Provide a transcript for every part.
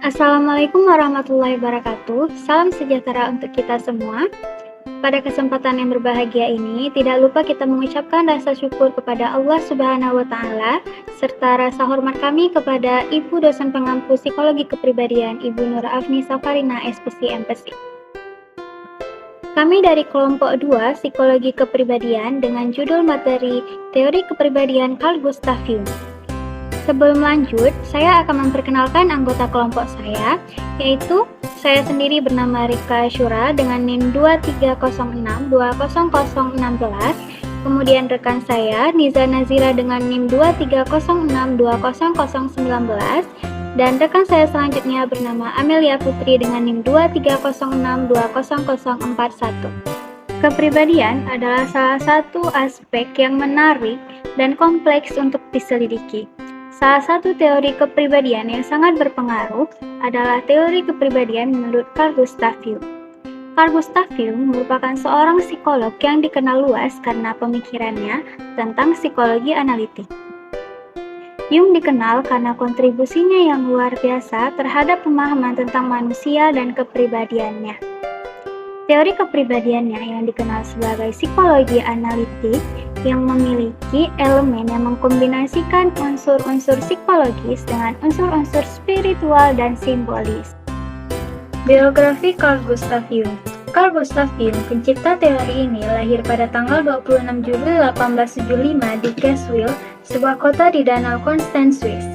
Assalamualaikum warahmatullahi wabarakatuh. Salam sejahtera untuk kita semua. Pada kesempatan yang berbahagia ini, tidak lupa kita mengucapkan rasa syukur kepada Allah Subhanahu wa Ta'ala, serta rasa hormat kami kepada Ibu dosen pengampu psikologi kepribadian, Ibu Nur Afni Safarina, SPC MPC. Kami dari kelompok 2 Psikologi Kepribadian dengan judul materi Teori Kepribadian Carl Gustav Jung. Sebelum lanjut, saya akan memperkenalkan anggota kelompok saya, yaitu saya sendiri bernama Rika Syura dengan NIM 230620016, kemudian rekan saya Niza Nazira dengan NIM 230620019, dan rekan saya selanjutnya bernama Amelia Putri dengan NIM 230620041. Kepribadian adalah salah satu aspek yang menarik dan kompleks untuk diselidiki. Salah satu teori kepribadian yang sangat berpengaruh adalah teori kepribadian menurut Carl Gustav Jung. Carl Gustav Jung merupakan seorang psikolog yang dikenal luas karena pemikirannya tentang psikologi analitik. Jung dikenal karena kontribusinya yang luar biasa terhadap pemahaman tentang manusia dan kepribadiannya. Teori kepribadiannya yang dikenal sebagai psikologi analitik yang memiliki elemen yang mengkombinasikan unsur-unsur psikologis dengan unsur-unsur spiritual dan simbolis. Biografi Carl Gustav Jung. Carl Gustav Jung, pencipta teori ini, lahir pada tanggal 26 Juli 1875 di Keswil, sebuah kota di Danau Konstanz, Swiss.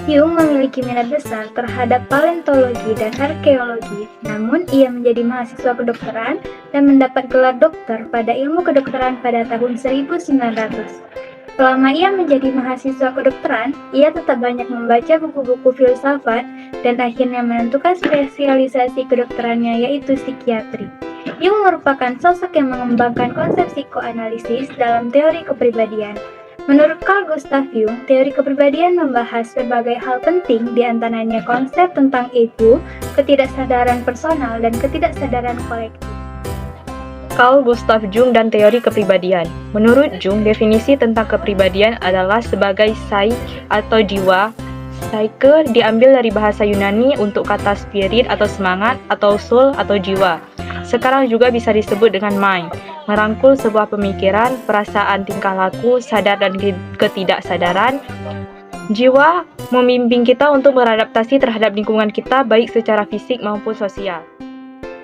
Jung memiliki minat besar terhadap paleontologi dan arkeologi, namun ia menjadi mahasiswa kedokteran dan mendapat gelar dokter pada ilmu kedokteran pada tahun 1900. Selama ia menjadi mahasiswa kedokteran, ia tetap banyak membaca buku-buku filsafat dan akhirnya menentukan spesialisasi kedokterannya yaitu psikiatri. Jung merupakan sosok yang mengembangkan konsep psikoanalisis dalam teori kepribadian. Menurut Carl Gustav Jung, teori kepribadian membahas berbagai hal penting, di antaranya konsep tentang ego, ketidaksadaran personal, dan ketidaksadaran kolektif. Carl Gustav Jung dan teori kepribadian. Menurut Jung, definisi tentang kepribadian adalah sebagai psyche atau jiwa. Psyche diambil dari bahasa Yunani untuk kata spirit atau semangat, atau soul atau jiwa. Sekarang juga bisa disebut dengan mind, merangkul sebuah pemikiran, perasaan, tingkah laku, sadar dan ketidaksadaran. Jiwa membimbing kita untuk beradaptasi terhadap lingkungan kita baik secara fisik maupun sosial.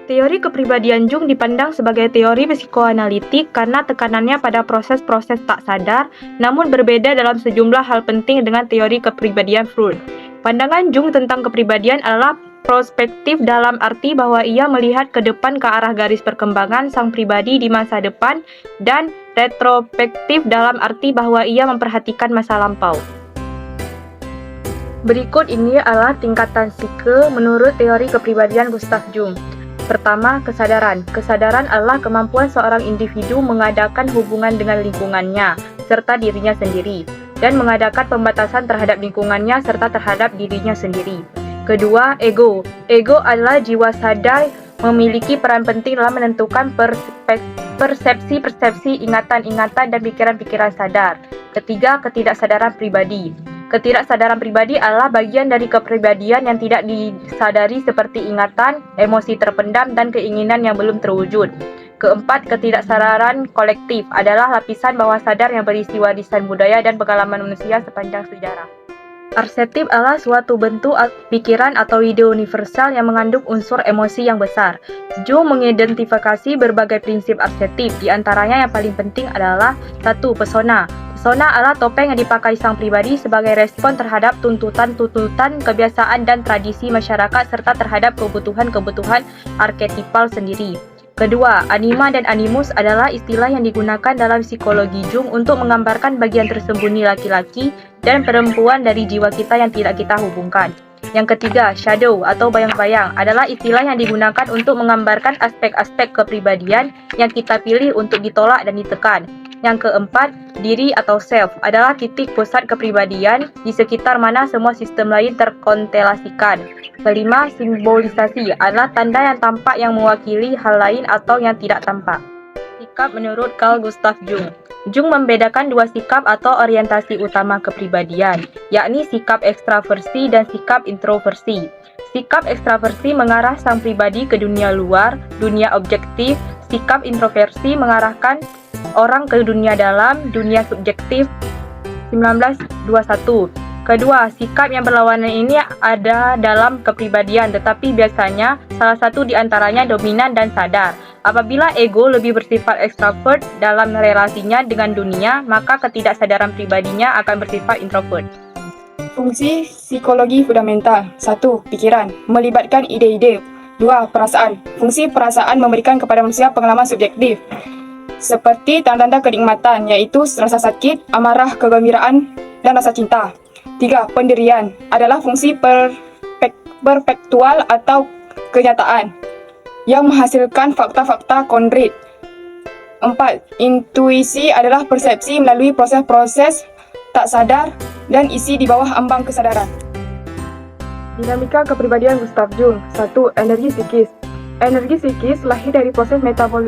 Teori kepribadian Jung dipandang sebagai teori psikoanalitik karena tekanannya pada proses-proses tak sadar, namun berbeda dalam sejumlah hal penting dengan teori kepribadian Freud. Pandangan Jung tentang kepribadian adalah prospektif dalam arti bahwa ia melihat ke depan ke arah garis perkembangan sang pribadi di masa depan, dan retrospektif dalam arti bahwa ia memperhatikan masa lampau. Berikut ini adalah tingkatan psike menurut teori kepribadian Gustav Jung. Pertama, kesadaran. Kesadaran adalah kemampuan seorang individu mengadakan hubungan dengan lingkungannya serta dirinya sendiri, dan mengadakan pembatasan terhadap lingkungannya serta terhadap dirinya sendiri. Kedua, ego. Ego adalah jiwa sadar memiliki peran penting dalam menentukan persepsi-persepsi, ingatan-ingatan, dan pikiran-pikiran sadar. Ketiga, ketidaksadaran pribadi. Ketidaksadaran pribadi adalah bagian dari kepribadian yang tidak disadari seperti ingatan, emosi terpendam, dan keinginan yang belum terwujud. Keempat, ketidaksadaran kolektif adalah lapisan bawah sadar yang berisi warisan budaya dan pengalaman manusia sepanjang sejarah. Arseptif adalah suatu bentuk pikiran atau ide universal yang mengandung unsur emosi yang besar. Jung mengidentifikasi berbagai prinsip arseptif, di antaranya yang paling penting adalah 1. Persona. Persona adalah topeng yang dipakai sang pribadi sebagai respon terhadap tuntutan-tuntutan, kebiasaan, dan tradisi masyarakat serta terhadap kebutuhan-kebutuhan arketipal sendiri. Kedua, anima dan animus adalah istilah yang digunakan dalam psikologi Jung untuk menggambarkan bagian tersembunyi laki-laki dan perempuan dari jiwa kita yang tidak kita hubungkan. Yang ketiga, shadow atau bayang-bayang adalah istilah yang digunakan untuk menggambarkan aspek-aspek kepribadian yang kita pilih untuk ditolak dan ditekan. Yang keempat, diri atau self adalah titik pusat kepribadian di sekitar mana semua sistem lain terkontelasikan. Kelima, simbolisasi adalah tanda yang tampak yang mewakili hal lain atau yang tidak tampak. Sikap menurut Carl Gustav Jung. Jung membedakan dua sikap atau orientasi utama kepribadian, yakni sikap ekstraversi dan sikap introversi. Sikap ekstraversi mengarah sang pribadi ke dunia luar, dunia objektif. Sikap introversi mengarahkan orang ke dunia dalam, dunia subjektif. 1921. Kedua, sikap yang berlawanan ini ada dalam kepribadian, tetapi biasanya salah satu di antaranya dominan dan sadar. Apabila ego lebih bersifat ekstrovert dalam relasinya dengan dunia, maka ketidaksadaran pribadinya akan bersifat introvert. Fungsi psikologi fundamental. 1. Pikiran, melibatkan ide-ide. 2. Perasaan. Fungsi perasaan memberikan kepada manusia pengalaman subjektif, seperti tanda-tanda kenikmatan, iaitu rasa sakit, amarah, kegembiraan, dan rasa cinta. 3. Pendirian adalah fungsi perspektual atau kenyataan yang menghasilkan fakta-fakta konkret. 4. Intuisi adalah persepsi melalui proses-proses tak sadar dan isi di bawah ambang kesadaran. Dinamika kepribadian Gustav Jung. 1. Energi psikis. Energi psikis lahir dari proses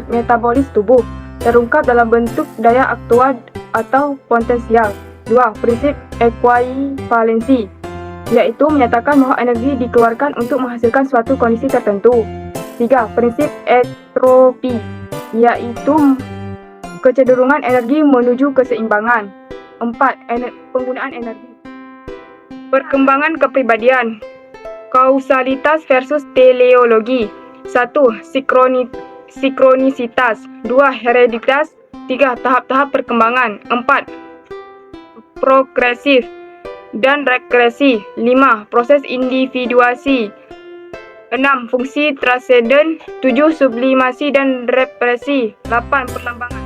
metabolis tubuh, terungkap dalam bentuk daya aktual atau potensial. 2. Prinsip ekuivalensi, yaitu menyatakan bahwa energi dikeluarkan untuk menghasilkan suatu kondisi tertentu. 3. Prinsip entropi, yaitu kecenderungan energi menuju keseimbangan. 4. Penggunaan energi. Perkembangan kepribadian, kausalitas versus teleologi. 1. Sinkronisitas. 2. Hereditas. 3. Tahap-tahap perkembangan. 4. Progresif dan regresi. 5. Proses individuasi. 6. Fungsi transenden. 7. Sublimasi dan represi. 8. Perlambangan.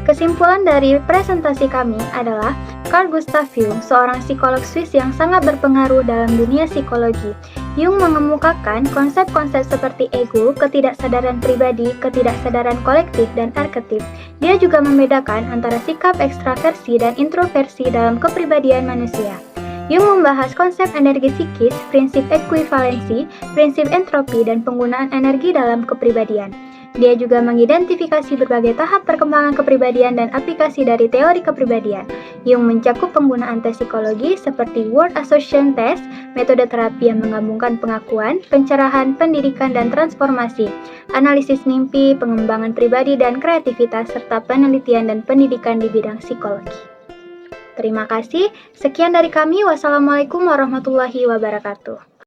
Kesimpulan dari presentasi kami adalah Carl Gustav Jung, seorang psikolog Swiss yang sangat berpengaruh dalam dunia psikologi. Jung mengemukakan konsep-konsep seperti ego, ketidaksadaran pribadi, ketidaksadaran kolektif, dan arketip. Dia juga membedakan antara sikap ekstraversi dan introversi dalam kepribadian manusia. Jung membahas konsep energi psikis, prinsip ekuivalensi, prinsip entropi, dan penggunaan energi dalam kepribadian. Dia juga mengidentifikasi berbagai tahap perkembangan kepribadian dan aplikasi dari teori kepribadian. Jung mencakup penggunaan tes psikologi seperti word association test, metode terapi yang menggabungkan pengakuan, pencerahan, pendidikan, dan transformasi, analisis mimpi, pengembangan pribadi dan kreativitas, serta penelitian dan pendidikan di bidang psikologi. Terima kasih. Sekian dari kami. Wassalamualaikum warahmatullahi wabarakatuh.